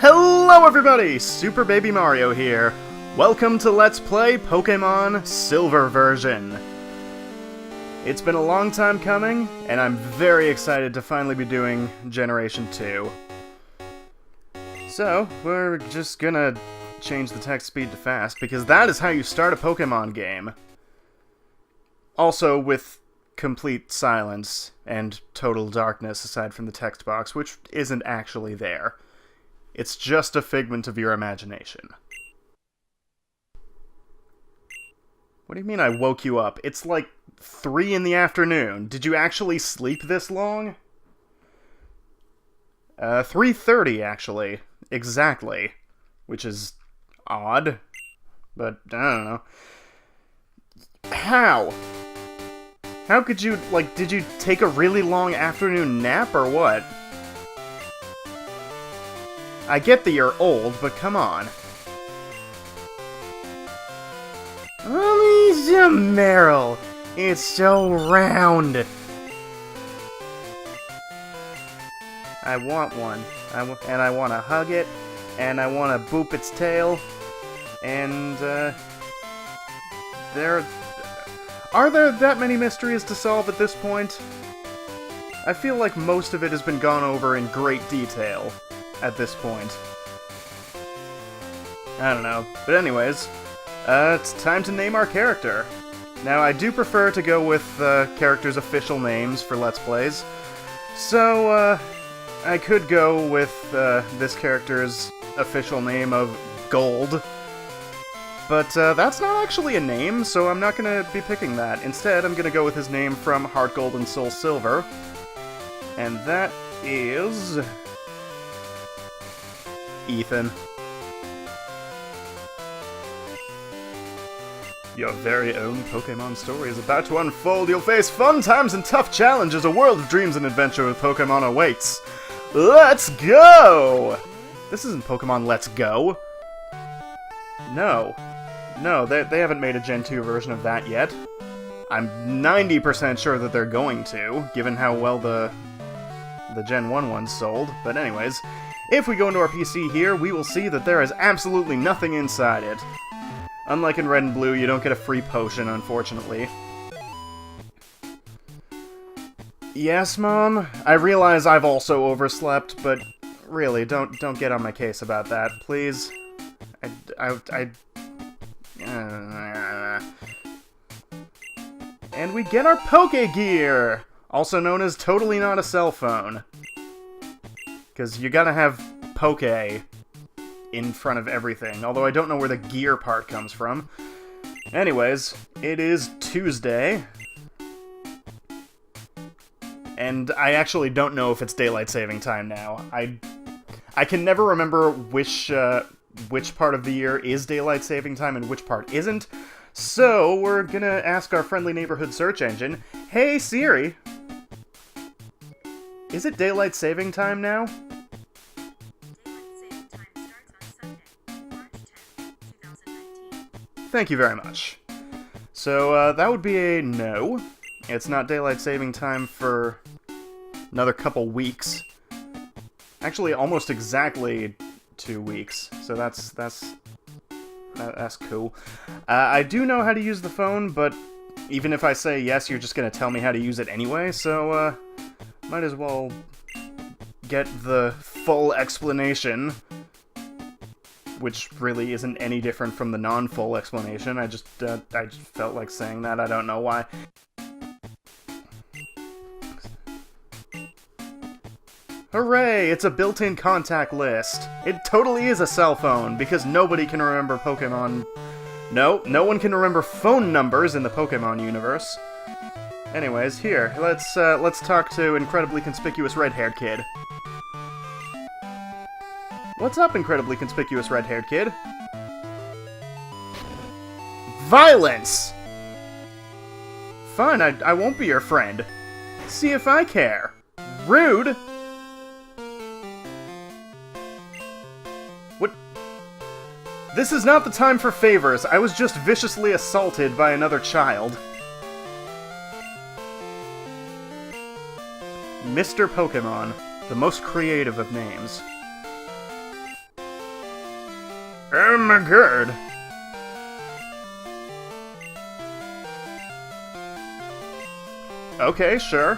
Hello everybody! Super Baby Mario here. Welcome to Let's Play Pokémon Silver version. It's been a long time coming, and I'm very excited to finally be doing Generation 2. So, we're just gonna change the text speed to fast, because that is how you start a Pokémon game. Also with complete silence and total darkness aside from the text box, which isn't actually there. It's just a figment of your imagination. What do you mean I woke you up? It's like 3 in the afternoon. Did you actually sleep this long? 3:30 actually. Exactly. Which is odd. But, I don't know. How? How could you, like, did you take a really long afternoon nap or what? I get that you're old, but come on. Oh, he's a Meryl. It's so round. I want one. And I want to hug it, and I want to boop its tail, and, Are there that many mysteries to solve at this point? I feel like most of it has been gone over in great detail at this point. I don't know. But anyways, it's time to name our character. Now, I do prefer to go with characters' official names for Let's Plays. So, I could go with this character's official name of Gold. But that's not actually a name, so I'm not going to be picking that. Instead, I'm going to go with his name from Heart Gold and Soul Silver. And that is Ethan. Your very own Pokémon story is about to unfold. You'll face fun times and tough challenges. A world of dreams and adventure with Pokémon awaits. Let's go! This isn't Pokémon Let's Go. No. No, they haven't made a Gen 2 version of that yet. I'm 90% sure that they're going to, given how well the Gen 1 ones sold. But anyways, if we go into our PC here, we will see that there is absolutely nothing inside it. Unlike in Red and Blue, you don't get a free potion, unfortunately. Yes, Mom? I realize I've also overslept, but really, don't get on my case about that, please. And we get our Poké-Gear! Also known as totally not a cell phone. Because you gotta have Poké in front of everything, although I don't know where the gear part comes from. Anyways, it is Tuesday. And I actually don't know if it's daylight saving time now. I can never remember which part of the year is daylight saving time and which part isn't. So, we're gonna ask our friendly neighborhood search engine, "Hey Siri, is it daylight saving time now?" Thank you very much. So, that would be a no. It's not daylight saving time for another couple weeks. Actually, almost exactly 2 weeks. So that's cool. I do know how to use the phone, but even if I say yes, you're just gonna tell me how to use it anyway, so, might as well get the full explanation. Which really isn't any different from the non-full explanation. I just felt like saying that. I don't know why. Hooray! It's a built-in contact list. It totally is a cell phone, because nobody can remember Pokémon No, no one can remember phone numbers in the Pokémon universe. Anyways, here, let's talk to incredibly conspicuous red-haired kid. What's up, incredibly conspicuous red-haired kid? Violence! Fine, I won't be your friend. See if I care. Rude! What? This is not the time for favors. I was just viciously assaulted by another child. Mr. Pokémon, the most creative of names. Oh my god. Okay, sure.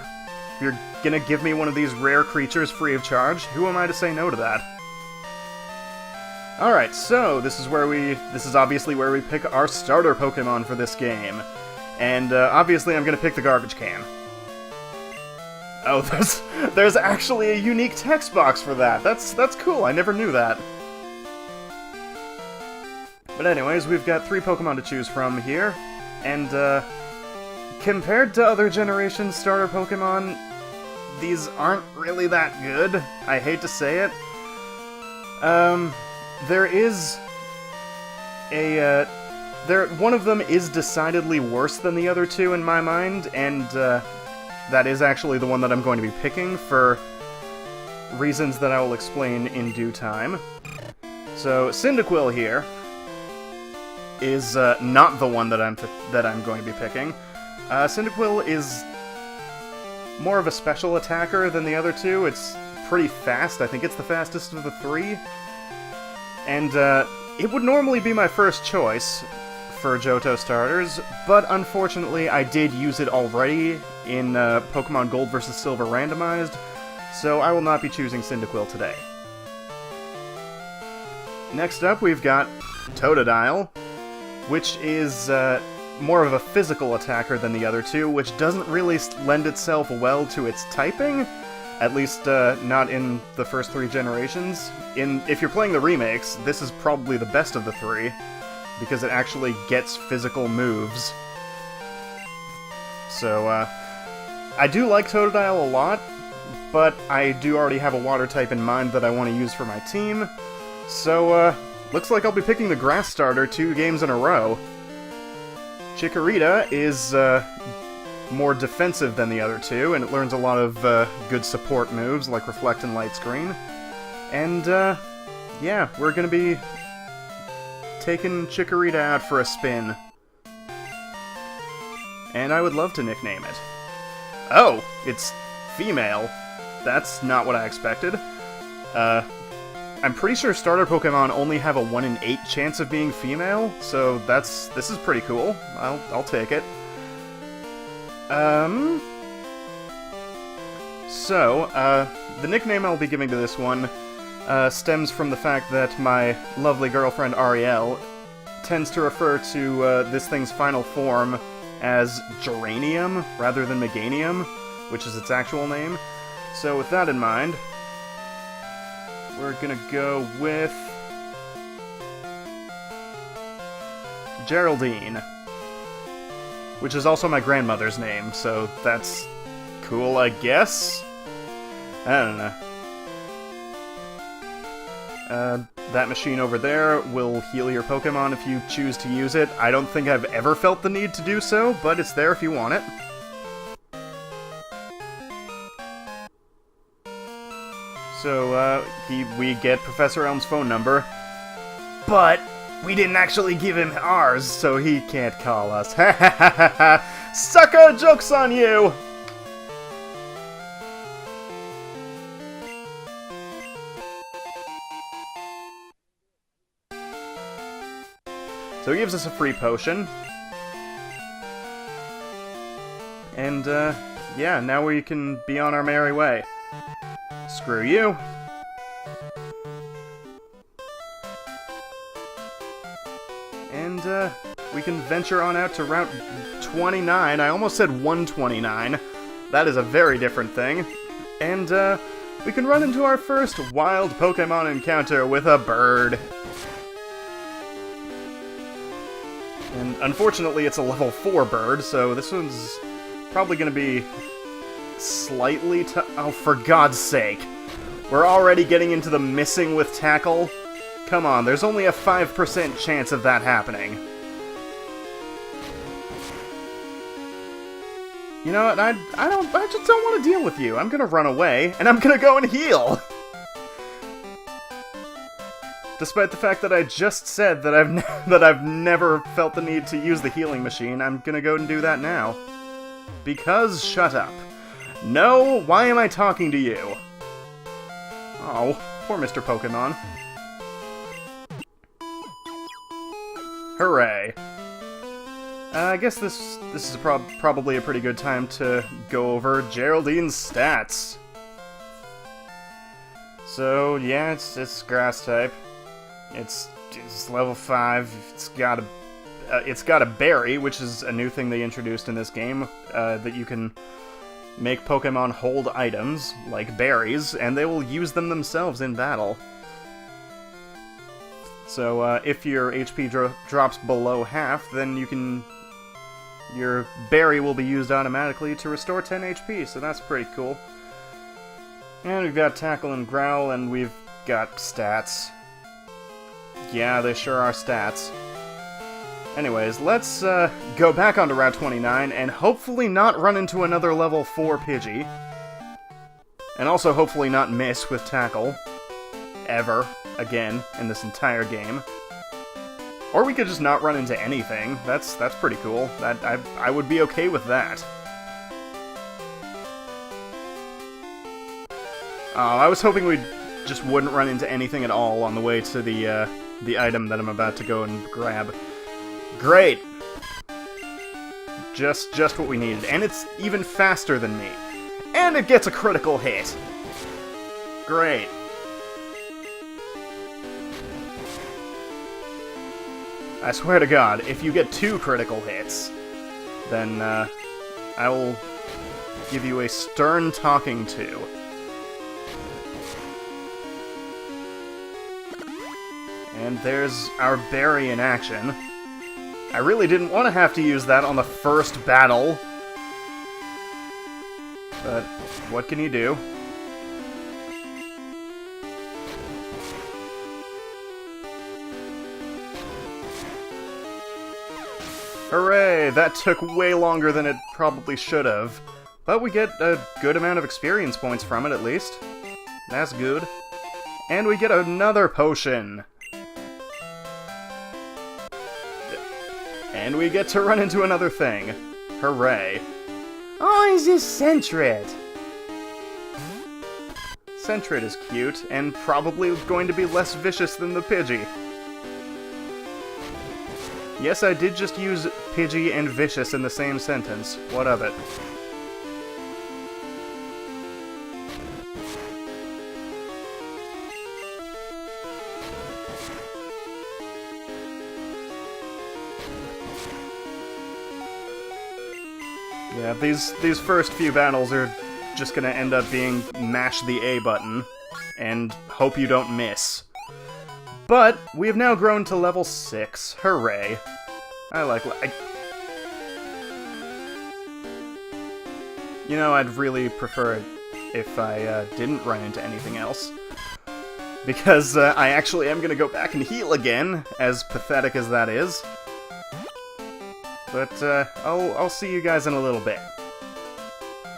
You're gonna give me one of these rare creatures free of charge? Who am I to say no to that? Alright, so this is obviously where we pick our starter Pokémon for this game. And obviously I'm gonna pick the garbage can. Oh, there's actually a unique text box for that. That's cool, I never knew that. But anyways, we've got 3 Pokémon to choose from here, and compared to other generation starter Pokémon, these aren't really that good. I hate to say it. There is a, one of them is decidedly worse than the other 2 in my mind, and that is actually the one that I'm going to be picking for reasons that I will explain in due time. So, Cyndaquil here is not the one that I'm going to be picking. Cyndaquil is more of a special attacker than the other 2. It's pretty fast. I think it's the fastest of the 3. And it would normally be my first choice for Johto starters, but unfortunately I did use it already in Pokemon Gold vs. Silver Randomized, so I will not be choosing Cyndaquil today. Next up, we've got Totodile, which is more of a physical attacker than the other 2, which doesn't really lend itself well to its typing, at least not in the first 3 generations. If you're playing the remakes, this is probably the best of the 3, because it actually gets physical moves. So, I do like Totodile a lot, but I do already have a water type in mind that I want to use for my team, so, looks like I'll be picking the grass starter 2 games in a row. Chikorita is more defensive than the other 2, and it learns a lot of good support moves like Reflect and Light Screen. And yeah, we're gonna be taking Chikorita out for a spin. And I would love to nickname it. Oh, it's female. That's not what I expected. I'm pretty sure starter Pokemon only have a 1 in 8 chance of being female, so this is pretty cool. I'll take it. So, the nickname I'll be giving to this one stems from the fact that my lovely girlfriend Ariel tends to refer to this thing's final form as Geranium rather than Meganium, which is its actual name. So with that in mind, we're gonna go with Geraldine, which is also my grandmother's name, so that's cool, I guess? I don't know. That machine over there will heal your Pokemon if you choose to use it. I don't think I've ever felt the need to do so, but it's there if you want it. So, we get Professor Elm's phone number, but we didn't actually give him ours, so he can't call us. Ha ha ha ha ha! Sucker! Joke's on you! So he gives us a free potion. And, yeah, now we can be on our merry way. Screw you. And, we can venture on out to Route 29. I almost said 129. That is a very different thing. And, we can run into our first wild Pokemon encounter with a bird. And unfortunately, it's a level 4 bird, so this one's probably going to be slightly oh, for God's sake. We're already getting into the missing with tackle? Come on, there's only a 5% chance of that happening. You know what, I just don't want to deal with you. I'm gonna run away, and I'm gonna go and heal! Despite the fact that I just said that I've never felt the need to use the healing machine, I'm gonna go and do that now. Because shut up. No, why am I talking to you? Oh, poor Mr. Pokémon. Hooray. I guess this is probably a pretty good time to go over Geraldine's stats. So, yeah, it's grass type. It's level 5. It's got a berry, which is a new thing they introduced in this game, that you can make Pokemon hold items, like berries, and they will use them themselves in battle. So, if your HP drops below half, then your berry will be used automatically to restore 10 HP, so that's pretty cool. And we've got Tackle and Growl, and we've got stats. Yeah, they sure are stats. Anyways, let's go back onto Route 29, and hopefully not run into another level 4 Pidgey. And also hopefully not miss with Tackle. Ever. Again, in this entire game. Or we could just not run into anything. That's pretty cool. I would be okay with that. I was hoping we just wouldn't run into anything at all on the way to the item that I'm about to go and grab. Great! Just what we needed. And it's even faster than me. And it gets a critical hit! Great. I swear to God, if you get 2 critical hits, then I will give you a stern talking to. And there's our berry in action. I really didn't want to have to use that on the first battle. But what can you do? Hooray! That took way longer than it probably should have. But we get a good amount of experience points from it, at least. That's good. And we get another potion! And we get to run into another thing. Hooray. Oh, he's just Sentret! Sentret is cute, and probably going to be less vicious than the Pidgey. Yes, I did just use Pidgey and vicious in the same sentence. What of it? Yeah, these first few battles are just gonna end up being mash the A button and hope you don't miss. But we have now grown to level 6. Hooray. You know, I'd really prefer it if I didn't run into anything else. Because I actually am gonna go back and heal again, as pathetic as that is. But I'll see you guys in a little bit.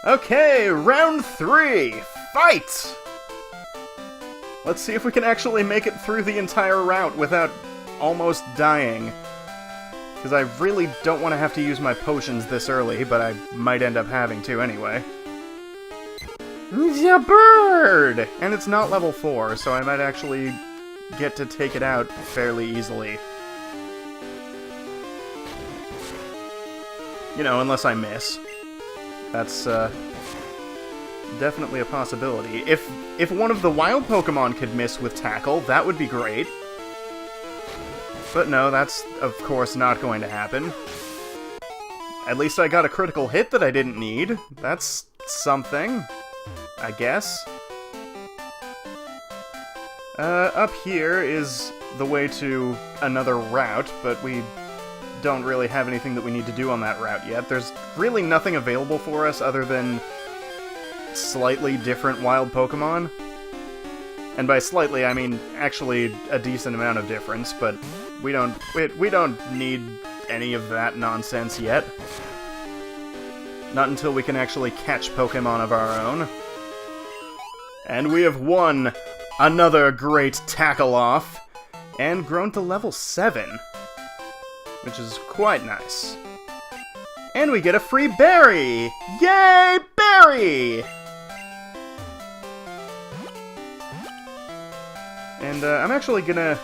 Okay, round 3! Fight! Let's see if we can actually make it through the entire route without almost dying. Because I really don't want to have to use my potions this early, but I might end up having to anyway. It's a bird! And it's not level 4, so I might actually get to take it out fairly easily. You know, unless I miss. That's, definitely a possibility. If one of the wild Pokemon could miss with Tackle, that would be great. But no, that's, of course, not going to happen. At least I got a critical hit that I didn't need. That's something, I guess. Up here is the way to another route, but we don't really have anything that we need to do on that route yet. There's really nothing available for us other than slightly different wild Pokemon. And by slightly, I mean actually a decent amount of difference, but we don't need any of that nonsense yet. Not until we can actually catch Pokemon of our own. And we have won another great tackle-off, and grown to level 7, which is quite nice. And we get a free berry! Yay, berry! And I'm actually gonna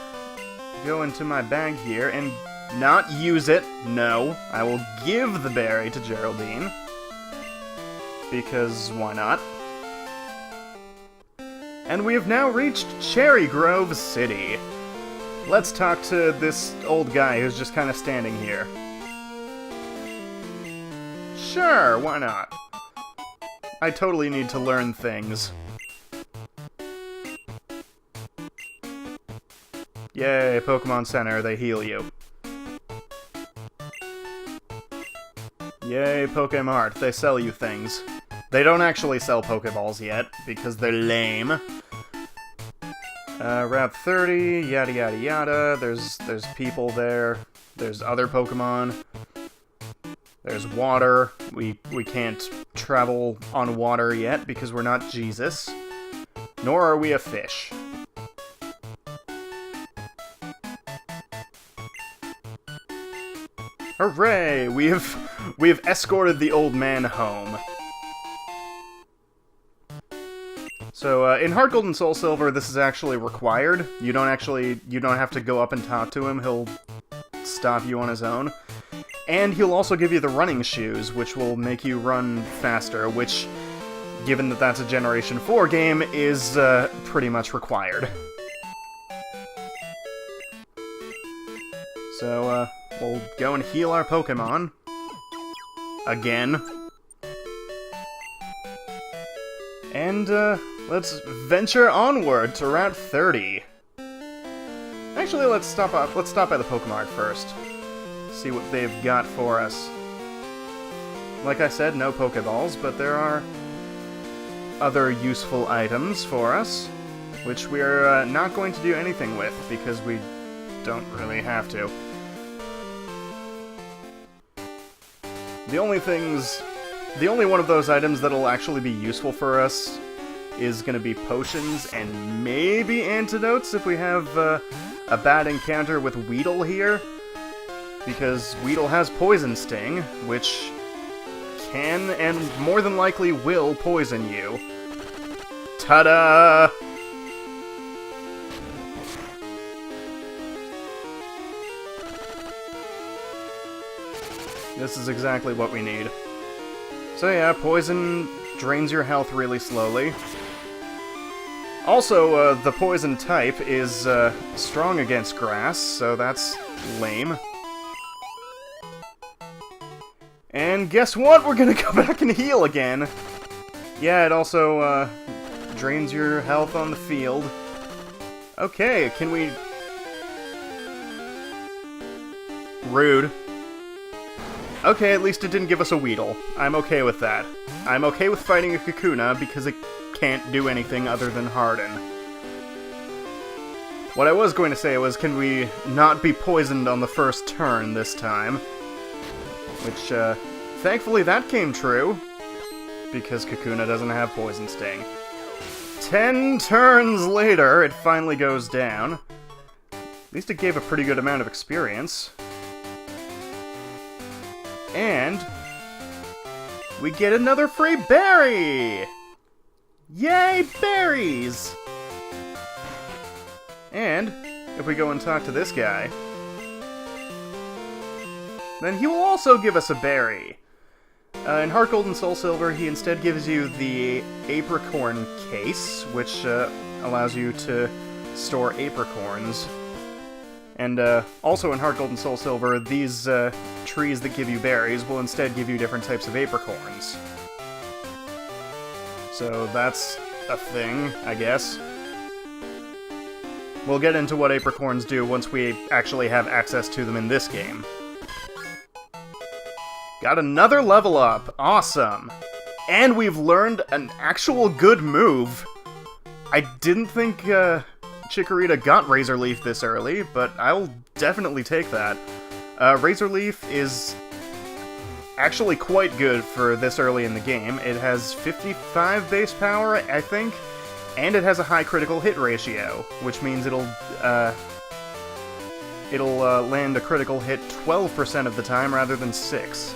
go into my bag here and not use it. No, I will give the berry to Geraldine. Because why not? And we have now reached Cherry Grove City. Let's talk to this old guy who's just kind of standing here. Sure, why not? I totally need to learn things. Yay, Pokemon Center, they heal you. Yay, Pokemart, they sell you things. They don't actually sell Pokeballs yet, because they're lame. Route 30, yada yada yada, there's people there, there's other Pokemon, there's water, we can't travel on water yet because we're not Jesus, nor are we a fish. Hooray! We have escorted the old man home. So, in Heart Gold and Soul Silver, this is actually required. You don't have to go up and talk to him, he'll stop you on his own. And he'll also give you the running shoes, which will make you run faster, which, given that that's a Generation 4 game, is pretty much required. So, we'll go and heal our Pokemon. Again. And, let's venture onward to Route 30. Actually, let's stop by the Pokemart first. See what they've got for us. Like I said, no Pokeballs, but there are other useful items for us, which we're not going to do anything with, because we don't really have to. The only one of those items that'll actually be useful for us is going to be potions and maybe antidotes if we have a bad encounter with Weedle here. Because Weedle has Poison Sting, which can and more than likely will poison you. Ta-da! This is exactly what we need. So yeah, poison drains your health really slowly. Also, the poison type is strong against grass, so that's lame. And guess what? We're gonna go back and heal again. Yeah, it also drains your health on the field. Okay, can we... Rude. Okay, at least it didn't give us a Weedle. I'm okay with that. I'm okay with fighting a Kakuna because it can't do anything other than harden. What I was going to say was, can we not be poisoned on the first turn this time? Which, thankfully that came true, because Kakuna doesn't have Poison Sting. 10 turns later, it finally goes down. At least it gave a pretty good amount of experience. And we get another free berry! Yay, berries! And if we go and talk to this guy, then he will also give us a berry. In Heart Gold and Soul Silver, he instead gives you the Apricorn Case, which allows you to store apricorns. And also in Heart Gold and Soul Silver, these trees that give you berries will instead give you different types of apricorns. So that's a thing, I guess. We'll get into what apricorns do once we actually have access to them in this game. Got another level up. Awesome. And we've learned an actual good move. I didn't think Chikorita got Razor Leaf this early, but I'll definitely take that. Razor Leaf is actually quite good for this early in the game. It has 55 base power, I think, and it has a high critical hit ratio, which means it'll land a critical hit 12% of the time rather than 6%.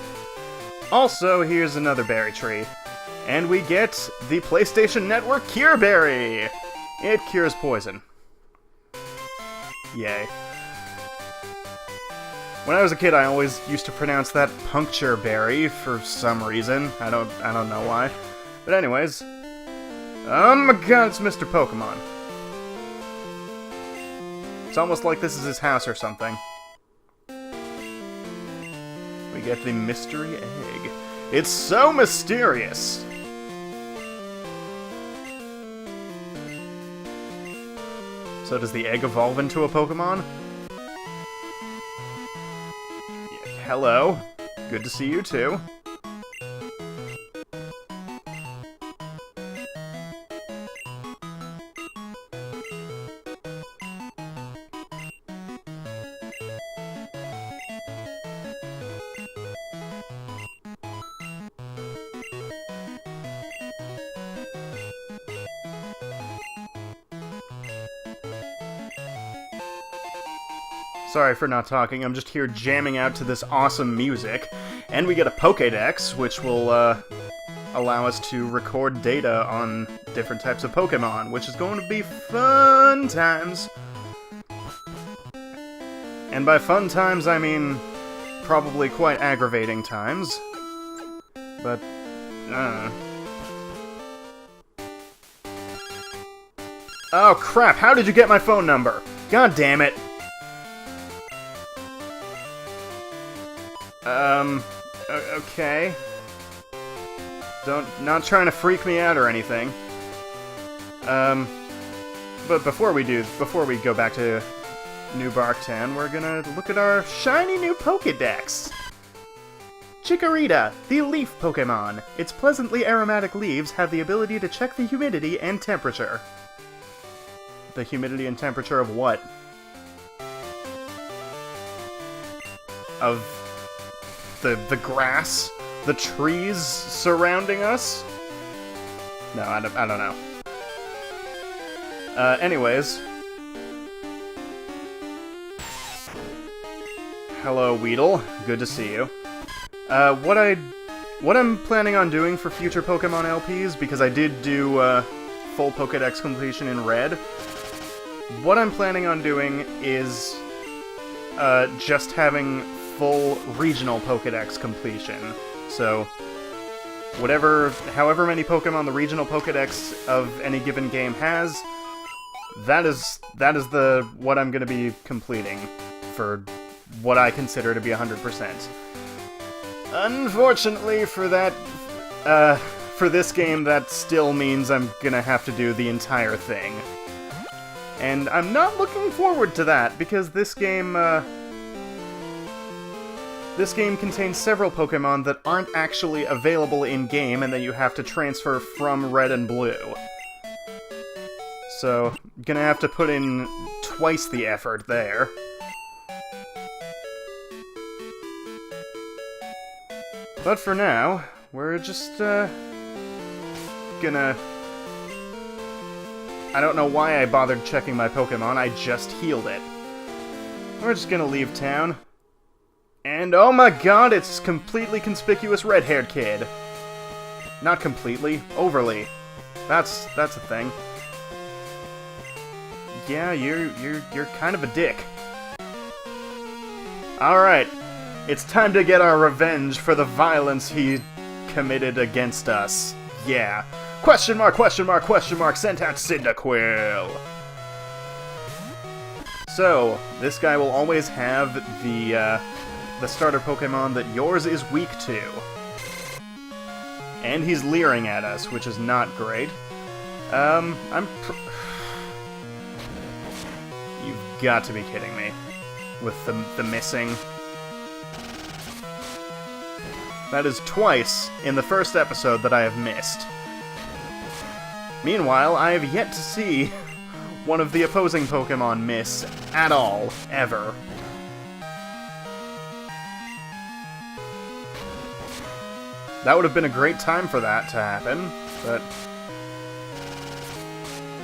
Also, here's another berry tree. And we get the PlayStation Network Cure Berry! It cures poison. Yay. When I was a kid, I always used to pronounce that puncture berry for some reason. I don't know why. But anyways. Oh my god, it's Mr. Pokemon. It's almost like this is his house or something. We get the mystery egg. It's so mysterious! So does the egg evolve into a Pokemon? Hello. Good to see you too. Sorry for not talking, I'm just here jamming out to this awesome music. And we get a Pokédex, which will allow us to record data on different types of Pokémon, which is going to be fun times. And by fun times, I mean probably quite aggravating times. But, Oh crap, how did you get my phone number? God damn it. Okay. Not trying to freak me out or anything. But before we go back to New Barktown, we're gonna look at our shiny new Pokédex! Chikorita, the leaf Pokémon. Its pleasantly aromatic leaves have the ability to check the humidity and temperature. The humidity and temperature of what? Of the grass? The trees surrounding us? No, I don't know. Anyways. Hello, Weedle. Good to see you. What I'm planning on doing for future Pokemon LPs, because I did do, full Pokédex completion in Red, what I'm planning on doing is, just having full regional Pokédex completion. So, however many Pokemon the regional Pokédex of any given game has, that is what I'm gonna be completing for what I consider to be 100%. Unfortunately for that, for this game, that still means I'm gonna have to do the entire thing. And I'm not looking forward to that, because this game contains several Pokemon that aren't actually available in-game and that you have to transfer from Red and Blue. So, gonna have to put in twice the effort there. But for now, we're just, gonna... I don't know why I bothered checking my Pokemon, I just healed it. We're just gonna leave town. And oh my god, it's completely conspicuous red-haired kid. Not completely, overly. That's a thing. Yeah, you're kind of a dick. Alright. It's time to get our revenge for the violence he committed against us. Yeah. Question mark, question mark, question mark, sent out Cyndaquil. So, this guy will always have the starter Pokemon that yours is weak to. And he's leering at us, which is not great. You've got to be kidding me. With the missing... That is twice in the first episode that I have missed. Meanwhile, I have yet to see one of the opposing Pokémon miss at all, ever. That would have been a great time for that to happen, but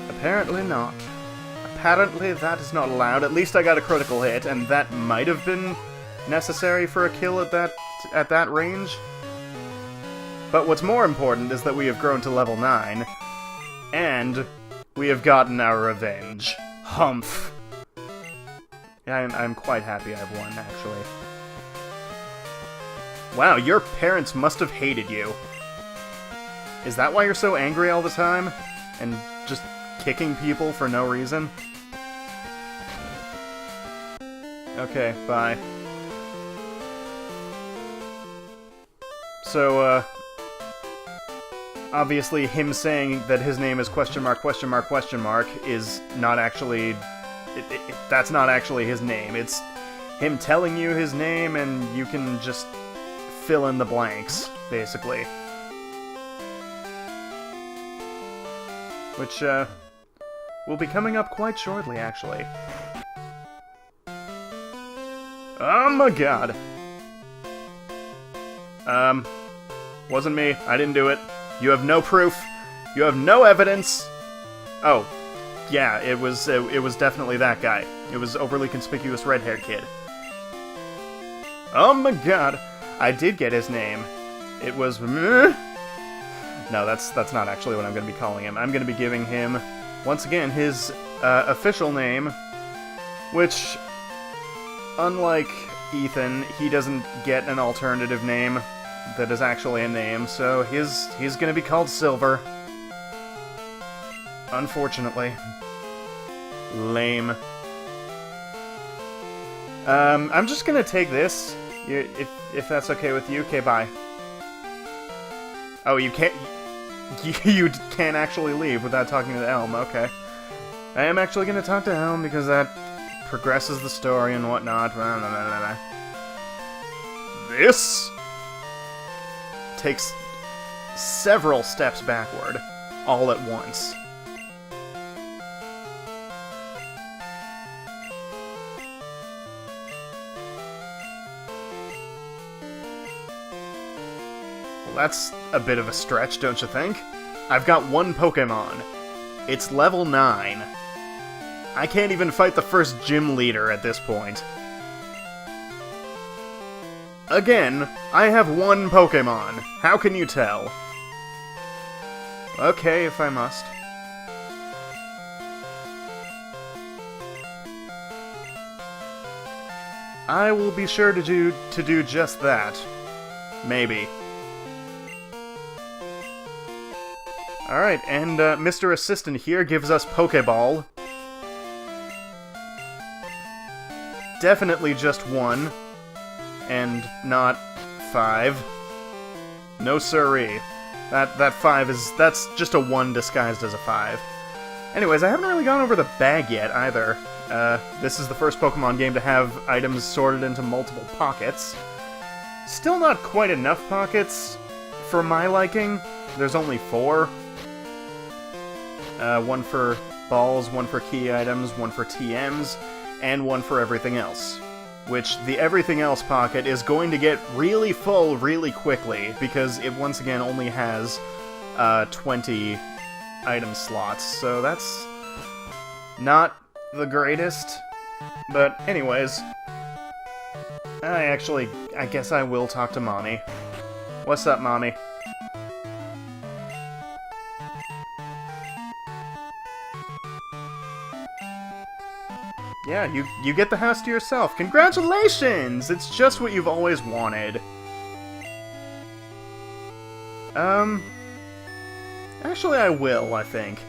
apparently not. Apparently that is not allowed. At least I got a critical hit, and that might have been necessary for a kill at that range. But what's more important is that we have grown to level 9, and we have gotten our revenge. Humph. Yeah, I'm quite happy I've won, actually. Wow, your parents must have hated you. Is that why you're so angry all the time? And just kicking people for no reason? Okay, bye. So, obviously him saying that his name is question mark is not actually... that's not actually his name. It's him telling you his name, and you can just fill in the blanks, basically. Which, will be coming up quite shortly, actually. Oh my god! Wasn't me. I didn't do it. You have no proof. You have no evidence. Oh, yeah, it was definitely that guy. It was overly conspicuous red-haired kid. Oh my god! I did get his name. It was... No, that's not actually what I'm going to be calling him. I'm going to be giving him, once again, his official name, which, unlike Ethan, he doesn't get an alternative name that is actually a name, so he's going to be called Silver. Unfortunately. Lame. I'm just going to take this, if that's okay with you. Okay, bye. Oh, you can't... You can't actually leave without talking to Elm, okay. I am actually going to talk to Elm because that progresses the story and whatnot. This takes several steps backward, all at once. Well, that's a bit of a stretch, don't you think? I've got one Pokémon. It's level 9. I can't even fight the first gym leader at this point. Again, I have one Pokémon. How can you tell? Okay, if I must. I will be sure to do just that. Maybe. Alright, and Mr. Assistant here gives us Pokeball. Definitely just 1. And not 5. No siree. That 5 is... that's just a 1 disguised as a 5. Anyways, I haven't really gone over the bag yet, either. This is the first Pokemon game to have items sorted into multiple pockets. Still not quite enough pockets for my liking. There's only 4. 1 for balls, 1 for key items, 1 for TMs, and 1 for everything else. Which, the everything else pocket is going to get really full really quickly, because it once again only has 20 item slots, so that's not the greatest. But anyways, I guess I will talk to Mommy. What's up, Mommy? Yeah, you get the house to yourself. Congratulations! It's just what you've always wanted. Actually I will, I think.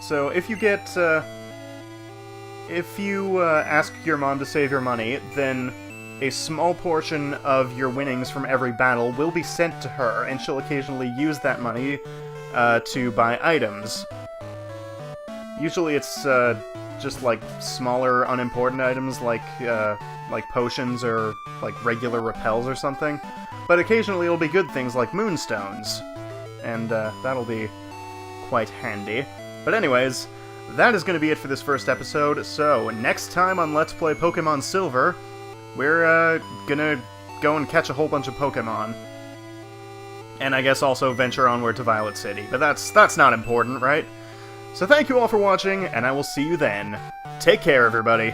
So, if you get, if you ask your mom to save your money, then a small portion of your winnings from every battle will be sent to her, and she'll occasionally use that money to buy items. Usually it's just like smaller, unimportant items like potions or like regular repels or something. But occasionally it'll be good things like moonstones, and that'll be quite handy. But anyways, that is going to be it for this first episode, so next time on Let's Play Pokemon Silver, we're gonna go and catch a whole bunch of Pokemon. And I guess also venture onward to Violet City, but that's not important, right? So thank you all for watching, and I will see you then. Take care, everybody.